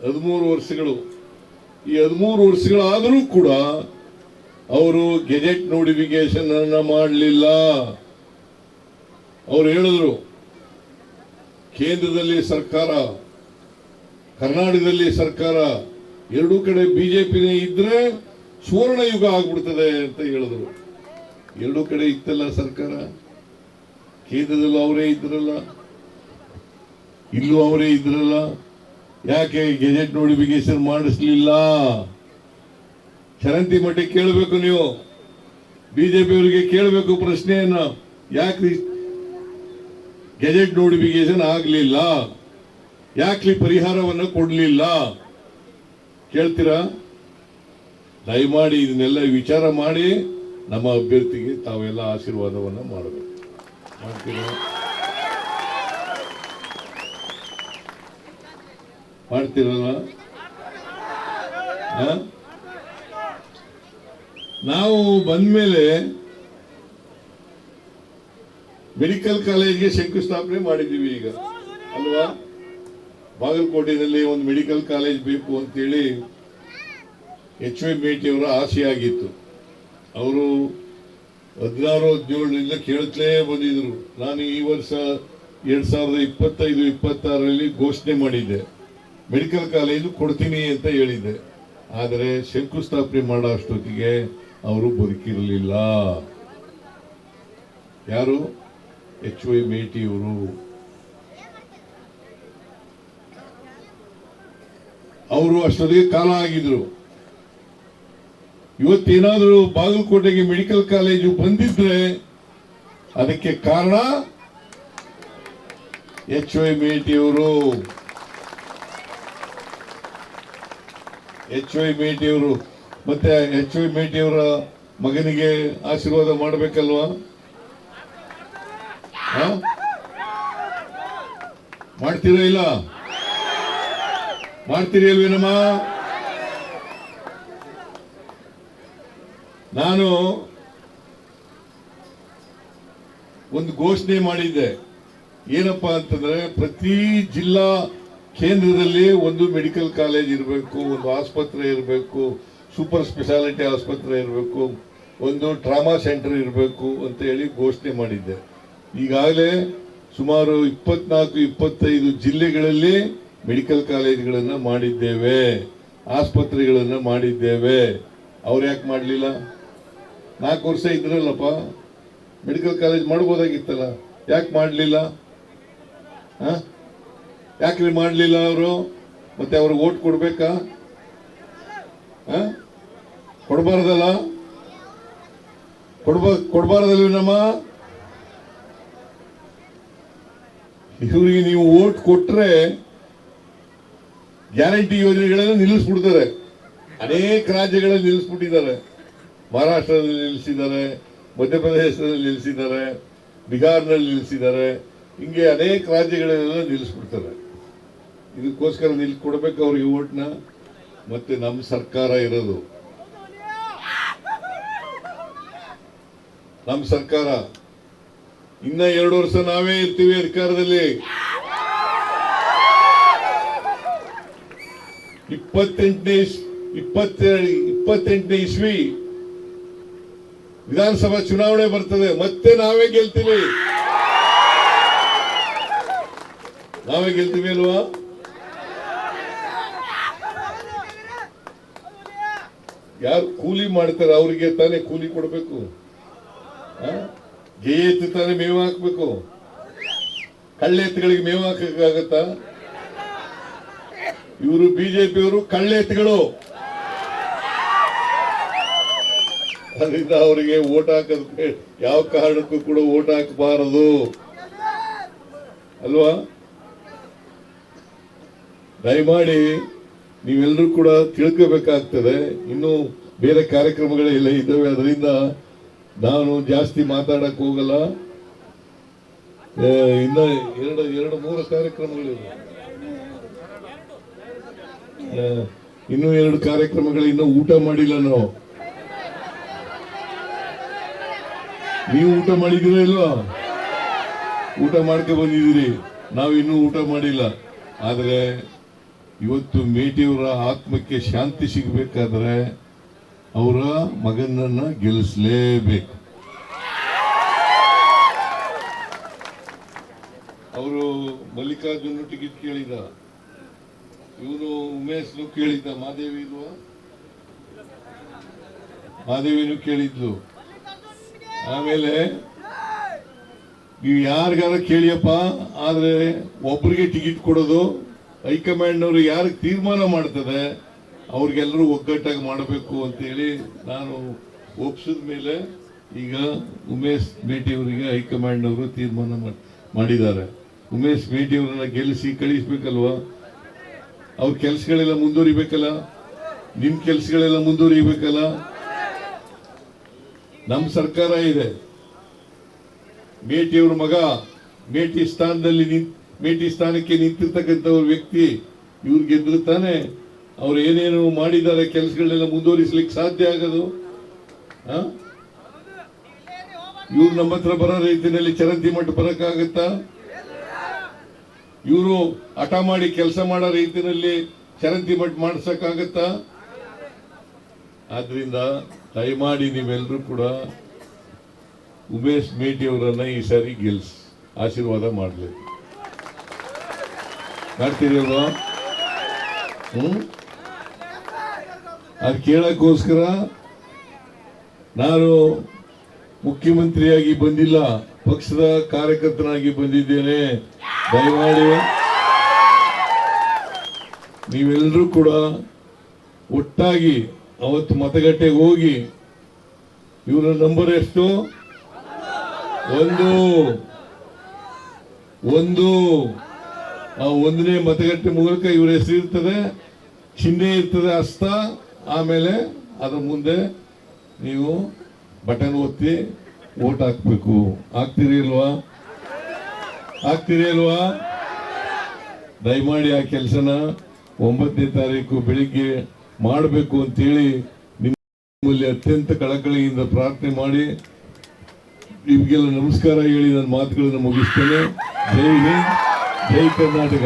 13 ವರ್ಷಗಳು. ಈ 13 ವರ್ಷಗಳಾದರೂ ಕೂಡ ಅವರು ಗೆಜೆಟ್ ನೋಟಿಫಿಕೇಶನ್ ಅನ್ನ ಮಾಡಲಿಲ್ಲ. ಅವರು ಹೇಳಿದ್ರು ಕೇಂದ್ರದಲ್ಲಿ ಸರ್ಕಾರ, ಕರ್ನಾಟಕದಲ್ಲಿ ಸರ್ಕಾರ ಎರಡೂ ಕಡೆ ಬಿಜೆಪಿನೇ ಇದ್ರೆ ಸುವರ್ಣ ಯುಗ ಆಗ್ಬಿಡ್ತದೆ ಅಂತ ಹೇಳಿದ್ರು. ಎರಡೂ ಕಡೆ ಇತ್ತಲ್ಲ ಸರ್ಕಾರ, ಕೇಂದ್ರದಲ್ಲೂ ಅವರೇ ಇದ್ರಲ್ಲ, ಇಲ್ಲೂ ಅವರೇ ಇದ್ರಲ್ಲ, ಯಾಕೆ ಗೆಜೆಟ್ ನೋಟಿಫಿಕೇಶನ್ ಮಾಡಿಸ್ಲಿಲ್ಲ? ಚರಂತಿ ಮಠಕ್ಕೆ ಕೇಳಬೇಕು, ನೀವು ಬಿಜೆಪಿ ಅವರಿಗೆ ಕೇಳಬೇಕು ಪ್ರಶ್ನೆಯನ್ನ, ಯಾಕೆ ಗೆಜೆಟ್ ನೋಟಿಫಿಕೇಶನ್ ಆಗಲಿಲ್ಲ, ಯಾಕೆ ಪರಿಹಾರವನ್ನು ಕೊಡಲಿಲ್ಲ ಕೇಳ್ತೀರಾ? ದಯಮಾಡಿ ಇದನ್ನೆಲ್ಲ ವಿಚಾರ ಮಾಡಿ ನಮ್ಮ ಅಭ್ಯರ್ಥಿಗೆ ತಾವೆಲ್ಲ ಆಶೀರ್ವಾದವನ್ನ ಮಾಡಬೇಕು. ಮಾಡ್ತೀರಾ? ಮಾಡ್ತೀರಲ್ಲ? ನಾವು ಬಂದ್ಮೇಲೆ ಮೆಡಿಕಲ್ ಕಾಲೇಜ್ಗೆ ಶಂಕುಸ್ಥಾಪನೆ ಮಾಡಿದ್ದೀವಿ ಈಗ ಅಲ್ವಾ? ಬಾಗಲಕೋಟೆಯಲ್ಲಿ ಒಂದು ಮೆಡಿಕಲ್ ಕಾಲೇಜ್ ಬೇಕು ಅಂತೇಳಿ HY ಮೇಟಿ ಅವರ ಆಸೆಯಾಗಿತ್ತು. ಅವರು 16-17ರಿಂದ ಕೇಳುತ್ತಲೇ ಬಂದಿದ್ರು. ನಾನು ಈ ವರ್ಷ 2025-26ರಲ್ಲಿ ಘೋಷಣೆ ಮಾಡಿದ್ದೆ, ಮೆಡಿಕಲ್ ಕಾಲೇಜು ಕೊಡ್ತೀನಿ ಅಂತ ಹೇಳಿದ್ದೆ. ಆದರೆ ಶಂಕುಸ್ಥಾಪನೆ ಮಾಡೋ ಅಷ್ಟೊತ್ತಿಗೆ ಅವರು ಬದುಕಿರಲಿಲ್ಲ. ಯಾರು? HY ಮೇಟಿ ಅವರು. ಅವರು ಅಷ್ಟೊತ್ತಿಗೆ ಕಾಲ ಆಗಿದ್ರು. ಇವತ್ತೇನಾದರೂ ಬಾಗಲಕೋಟೆಗೆ ಮೆಡಿಕಲ್ ಕಾಲೇಜು ಬಂದಿದ್ರೆ ಅದಕ್ಕೆ ಕಾರಣ HY ಮೇಟಿ ಅವರು. HY ಮೇಟಿ ಅವರು ಮತ್ತೆ HY ಮೇಟಿ ಅವರ ಮಗನಿಗೆ ಆಶೀರ್ವಾದ ಮಾಡಬೇಕಲ್ವಾ? ಮಾಡ್ತೀರಾ? ಇಲ್ಲ ಮಾಡ್ತೀರಿ ಅಲ್ವೇನಮ್ಮ? ನಾನು ಒಂದು ಘೋಷಣೆ ಮಾಡಿದ್ದೆ, ಏನಪ್ಪಾ ಅಂತಂದ್ರೆ ಪ್ರತಿ ಜಿಲ್ಲಾ ಕೇಂದ್ರದಲ್ಲಿ ಒಂದು ಮೆಡಿಕಲ್ ಕಾಲೇಜ್ ಇರಬೇಕು, ಒಂದು ಆಸ್ಪತ್ರೆ ಇರಬೇಕು, ಸೂಪರ್ ಸ್ಪೆಷಾಲಿಟಿ ಆಸ್ಪತ್ರೆ ಇರಬೇಕು, ಒಂದು ಟ್ರಾಮಾ ಸೆಂಟರ್ ಇರಬೇಕು ಅಂತ ಹೇಳಿ ಘೋಷಣೆ ಮಾಡಿದ್ದೆ. ಈಗಾಗಲೇ ಸುಮಾರು 24-25 ಜಿಲ್ಲೆಗಳಲ್ಲಿ ಮೆಡಿಕಲ್ ಕಾಲೇಜ್ಗಳನ್ನು ಮಾಡಿದ್ದೇವೆ, ಆಸ್ಪತ್ರೆಗಳನ್ನು ಮಾಡಿದ್ದೇವೆ. ಅವ್ರು ಯಾಕೆ ಮಾಡಲಿಲ್ಲ? 4 ವರ್ಷ ಇದ್ರಲ್ಲಪ್ಪ, ಮೆಡಿಕಲ್ ಕಾಲೇಜ್ ಮಾಡ್ಬೋದಾಗಿತ್ತಲ್ಲ, ಯಾಕೆ ಮಾಡಲಿಲ್ಲ? ಯಾಕೆ ಮಾಡಲಿಲ್ಲ ಅವರು? ಮತ್ತೆ ಅವ್ರಿಗೆ ಓಟ್ ಕೊಡ್ಬೇಕಾ? ಕೊಡಬಾರ್ದಲ್ಲ? ಕೊಡಬಾರ್ದಲ್ವ ನಮ್ಮ? ಇವರಿಗೆ ನೀವು ಓಟ್ ಕೊಟ್ರೆ ಗ್ಯಾರಂಟಿ ಯೋಜನೆಗಳನ್ನು ನಿಲ್ಲಿಸ್ಬಿಡ್ತಾರೆ. ಅನೇಕ ರಾಜ್ಯಗಳಲ್ಲಿ ನಿಲ್ಲಿಸ್ಬಿಟ್ಟಿದ್ದಾರೆ. ಮಹಾರಾಷ್ಟ್ರದಲ್ಲಿ ನಿಲ್ಲಿಸಿದ್ದಾರೆ, ಮಧ್ಯಪ್ರದೇಶದಲ್ಲಿ ನಿಲ್ಲಿಸಿದ್ದಾರೆ, ಬಿಹಾರ್ನಲ್ಲಿ ನಿಲ್ಲಿಸಿದ್ದಾರೆ. ಹಿಂಗೆ ಅನೇಕ ರಾಜ್ಯಗಳೆಲ್ಲ ನಿಲ್ಲಿಸ್ಬಿಡ್ತಾರೆ. ಇದಕ್ಕೋಸ್ಕರ ಕೊಡ್ಬೇಕು ಅವ್ರಿಗೆ ಓಟ್ನ. ಮತ್ತೆ ನಮ್ಮ ಸರ್ಕಾರ ಇರೋದು, ನಮ್ಮ ಸರ್ಕಾರ ಇನ್ನ 2 ವರ್ಷ ನಾವೇ ಇರ್ತೀವಿ ಅಧಿಕಾರದಲ್ಲಿ. 28ನೇ ಇಸ್ವಿ ವಿಧಾನಸಭಾ ಚುನಾವಣೆ ಬರ್ತದೆ, ಮತ್ತೆ ನಾವೇ ಗೆಲ್ತೀವಿ. ನಾವೇ ಗೆಲ್ತೀವಿ ಅಲ್ವಾ? ಯಾರು ಕೂಲಿ ಮಾಡ್ತಾರೆ ಅವರಿಗೆ ತಾನೇ ಕೂಲಿ ಕೊಡ್ಬೇಕು. ಗೇ ಎತ್ತು ತಾನೇ ಮೇವು ಹಾಕ್ಬೇಕು. ಕಳ್ಳೆ ಎತ್ತುಗಳಿಗೆ ಮೇವು ಹಾಕಕ್ಕಾಗತ್ತಾ? ಇವರು ಬಿಜೆಪಿಯವರು ಕಳ್ಳೆ ಎತ್ತುಗಳು. ಅದರಿಂದ ಅವರಿಗೆ ಓಟ್ ಹಾಕೋದಕ್ಕೆ ಯಾವ ಕಾರಣಕ್ಕೂ ಕೂಡ ಓಟ್ ಹಾಕಬಾರದು ಅಲ್ವಾ? ದಯಮಾಡಿ ನೀವೆಲ್ಲರೂ ಕೂಡ ತಿಳ್ಕೋಬೇಕಾಗ್ತದೆ. ಇನ್ನು ಬೇರೆ ಕಾರ್ಯಕ್ರಮಗಳೆಲ್ಲ ಇದ್ದಾವೆ, ಅದರಿಂದ ನಾನು ಜಾಸ್ತಿ ಮಾತಾಡಕ್ ಹೋಗಲ್ಲ. ಇನ್ನ 2-3 ಕಾರ್ಯಕ್ರಮಗಳಿವೆ. ಇನ್ನೂ 2 ಕಾರ್ಯಕ್ರಮಗಳು ಇನ್ನೂ ಊಟ ಮಾಡಿಲ್ಲ ನಾವು. ನೀವು ಊಟ ಮಾಡಿದಿರ ಇಲ್ವಾ? ಊಟ ಮಾಡ್ಕೊ ಬಂದಿದ್ದೀರಿ, ನಾವು ಇನ್ನೂ ಊಟ ಮಾಡಿಲ್ಲ. ಆದರೆ ಇವತ್ತು ಮೇಟಿಯವರ ಆತ್ಮಕ್ಕೆ ಶಾಂತಿ ಸಿಗಬೇಕಾದ್ರೆ ಅವರ ಮಗನನ್ನ ಗೆಲ್ಲಿಸಲೇಬೇಕು. ಅವರು ಮಲ್ಲಿಕಾರ್ಜುನ್ ಟಿಕೆಟ್ ಕೇಳಿದ, ಇವನು ಉಮೇಶ್ನು ಕೇಳಿದ್ದ, ಮಾದೇವಿ ಇಲ್ವಾ, ಮಾದೇವಿನೂ ಕೇಳಿದ್ಲು. ಆಮೇಲೆ ನೀವು ಯಾರಿಗಾರ ಕೇಳಿಯಪ್ಪ, ಆದ್ರೆ ಒಬ್ಬರಿಗೆ ಟಿಕೆಟ್ ಕೊಡೋದು ಹೈಕಮಾಂಡ್ನವರು ಯಾರಿಗೆ ತೀರ್ಮಾನ ಮಾಡ್ತದೆ ಅವ್ರಿಗೆಲ್ಲರೂ ಒಗ್ಗಟ್ಟಾಗಿ ಮಾಡಬೇಕು ಅಂತೇಳಿ ನಾನು ಒಪ್ಸಿದ ಮೇಲೆ ಈಗ ಉಮೇಶ್ ಮೇಟಿಯವರಿಗೆ ಹೈಕಮಾಂಡ್ನವರು ತೀರ್ಮಾನ ಮಾಡಿದ್ದಾರೆ. ಉಮೇಶ್ ಮೇಟಿಯವರನ್ನ ಗೆಲ್ಲಿಸಿ ಕಳಿಸ್ಬೇಕಲ್ವಾ, ಅವ್ರ ಕೆಲಸಗಳೆಲ್ಲ ಮುಂದುವರಿಬೇಕಲ್ಲ, ನಿಮ್ ಕೆಲಸಗಳೆಲ್ಲ ಮುಂದುವರಿಬೇಕಲ್ಲ. ನಮ್ಮ ಸರ್ಕಾರ ಇದೆ, ಮೇಟಿಯವ್ರ ಮಗ ಮೇಟಿ ಸ್ಥಾನಕ್ಕೆ ನಿಂತಿರ್ತಕ್ಕಂಥ ವ್ಯಕ್ತಿ ಇವ್ರು ಗೆದ್ರು ತಾನೆ ಅವ್ರು ಏನೇನು ಮಾಡಿದ್ದಾರೆ ಕೆಲಸಗಳನ್ನೆಲ್ಲ ಮುಂದುವರಿಸಲಿಕ್ಕೆ ಸಾಧ್ಯ ಆಗೋದು. ಇವ್ರು ನಮ್ಮ ಹತ್ರ ಬರೋ ರೀತಿಯಲ್ಲಿ ಚರಂತಿ ಮಠ ಬರಕ್ಕಾಗತ್ತಾ? ಇವರು ಹಠ ಮಾಡಿ ಕೆಲಸ ಮಾಡೋ ರೀತಿಯಲ್ಲಿ ಚರಂತಿ ಮಠ ಮಾಡಿಸಕ್ಕಾಗತ್ತಾ? ಆದ್ರಿಂದ ದಯಮಾಡಿ ನೀವೆಲ್ಲರೂ ಕೂಡ ಉಮೇಶ್ ಮೇಟಿ ಅವರನ್ನ ಈ ಸಾರಿ ಗೆಲ್ಸಿ ಆಶೀರ್ವಾದ ಮಾಡಬೇಕು. ಮಾಡ್ತೀರಿ ಅಲ್ವಾ? ಅದು ಕೇಳಕ್ಕೋಸ್ಕರ ನಾನು ಮುಖ್ಯಮಂತ್ರಿಯಾಗಿ ಬಂದಿಲ್ಲ, ಪಕ್ಷದ ಕಾರ್ಯಕರ್ತನಾಗಿ ಬಂದಿದ್ದೇನೆ. ದಯಮಾಡಿ ನೀವೆಲ್ಲರೂ ಕೂಡ ಒಟ್ಟಾಗಿ ಅವತ್ತು ಮತಗಟ್ಟೆಗೆ ಹೋಗಿ, ಇವರ ನಂಬರ್ ಎಷ್ಟು? ಒಂದು ಆ ಒಂದನೇ ಮತಗಟ್ಟೆ ಮೂಲಕ ಇವರ ಹೆಸರು ಇರ್ತದೆ, ಚಿಹ್ನೆ ಇರ್ತದೆ, ಹಸ್ತ. ಆಮೇಲೆ ಅದ್ರ ಮುಂದೆ ನೀವು ಬಟನ್ ಒತ್ತಿ ವೋಟ್ ಹಾಕ್ಬೇಕು. ಆಗ್ತೀರಿ ಇಲ್ವಾ? ಆಗ್ತೀರಿ ಅಲ್ವಾ? ದಯಮಾಡಿ ಆ ಕೆಲಸನ 9ನೇ ತಾರೀಕು ಬೆಳಿಗ್ಗೆ ಮಾಡಬೇಕು ಅಂತೇಳಿ ನಿಮ್ಮಲ್ಲಿ ಅತ್ಯಂತ ಕಳಕಳಿಯಿಂದ ಪ್ರಾರ್ಥನೆ ಮಾಡಿ ನಿಮಗೆಲ್ಲ ನಮಸ್ಕಾರ ಹೇಳಿ ನನ್ನ ಮಾತುಗಳನ್ನು ಮುಗಿಸ್ತೇನೆ. ಜೈ ಹಿಂದ್, ಜೈ ಕರ್ನಾಟಕ.